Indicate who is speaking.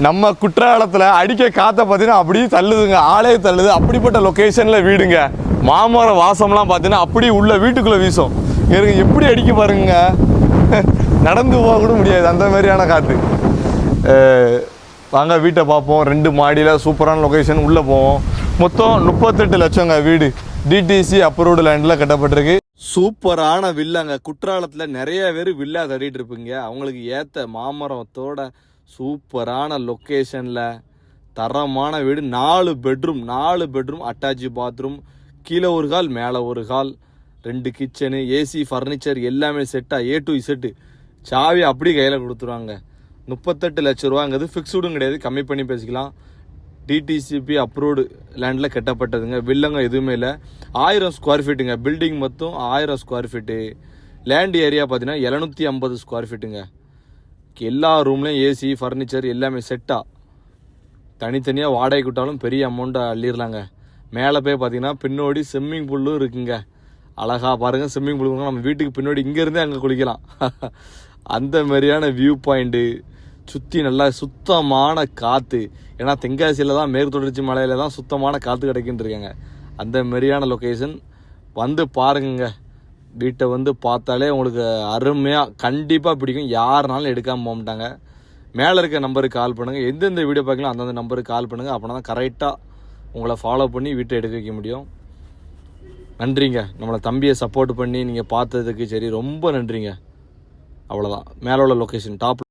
Speaker 1: நம்ம குற்றாலத்தில் அடிக்க காற்றை பார்த்தீங்கன்னா அப்படியே தள்ளுதுங்க, ஆளே தள்ளுது. அப்படிப்பட்ட லொக்கேஷனில் வீடுங்க. மாமர வாசம்லாம் பார்த்தீங்கன்னா அப்படியே உள்ள வீட்டுக்குள்ளே வீசும். எனக்கு எப்படி அடிக்க பாருங்க, நடந்து போக கூட முடியாது அந்த மாதிரியான காற்று. வாங்க வீட்டை பார்ப்போம். 2 மாடியில் சூப்பரான லொக்கேஷன். உள்ளே போவோம். மொத்தம் 38 லட்சங்க வீடு. டிடிசி அப்ரூவ்டு லேண்டில் கட்டப்பட்டிருக்கு. சூப்பரான வில்லாங்க. குற்றாலத்தில் நிறைய பேர் வில்லா கட்டிகிட்டு இருப்பீங்க. அவங்களுக்கு ஏற்ற மாமரத்தோட சூப்பரான லொக்கேஷனில் தரமான வீடு. 4 பெட்ரூம், அட்டாச்சு பாத்ரூம், கீழே ஒரு ஹால் மேலே ஒரு ஹால், 2 கிச்சனு, ஏசி, ஃபர்னிச்சர் எல்லாமே செட்டாக A to Z. சாவி அப்படி கையில் கொடுத்துருவாங்க. 38 லட்ச ரூபாங்கிறது ஃபிக்ஸ்டும் கிடையாது, கம்மி பண்ணி பேசிக்கலாம். டிடிசிபி அப்ரூவ்டு லேண்டில் கட்டப்பட்டதுங்க. வில்லங்க எதுவுமே இல்லை. 1000 ஸ்கொயர் ஃபீட்டுங்க. பில்டிங் மொத்தம் 1000 ஸ்கொயர் ஃபீட்டு. லேண்ட் ஏரியா பார்த்தீங்கன்னா 750 ஸ்கொயர் ஃபீட்டுங்க. எல்லா ரூம்லேயும் ஏசி, ஃபர்னிச்சர் எல்லாமே செட்டாக. தனித்தனியாக வாடகை விட்டாலும் பெரிய அமௌண்ட்டை அள்ளிடலாங்க. மேலே போய் பார்த்தீங்கன்னா பின்னோடி ஸ்விம்மிங் பூலும் இருக்குங்க. அழகாக பாருங்கள், ஸ்விம்மிங் பூல் நம்ம வீட்டுக்கு பின்னாடி இங்கேருந்தே அங்கே குளிக்கலாம். அந்த மாதிரியான வியூ பாயிண்ட்டு, சுற்றி நல்லா சுத்தமான காற்று. ஏன்னா தென்காசியில் தான், மேற்கு தொடர்ச்சி மலையில் தான் சுத்தமான காற்று கிடைக்குன்னு இருக்காங்க. அந்த மாதிரியான லொக்கேஷன். வந்து பாருங்க, வீட்டை வந்து பார்த்தாலே உங்களுக்கு அருமையாக கண்டிப்பாக பிடிக்கும். யாருனாலும் எடுக்காமல் போக மாட்டாங்க. மேலே இருக்க நம்பருக்கு கால் பண்ணுங்கள். எந்தெந்த வீடியோ பார்க்கலாம் அந்தந்த நம்பருக்கு கால் பண்ணுங்கள். அப்படின்னா தான் கரெக்டாக உங்களை ஃபாலோ பண்ணி வீட்டை எடுக்க வைக்க முடியும். நன்றிங்க, நம்மளை தம்பியை சப்போர்ட் பண்ணி நீங்கள் பார்த்ததுக்கு. சரி, ரொம்ப நன்றிங்க. அவ்வளோதான். மேலே உள்ள லொக்கேஷன் டாப்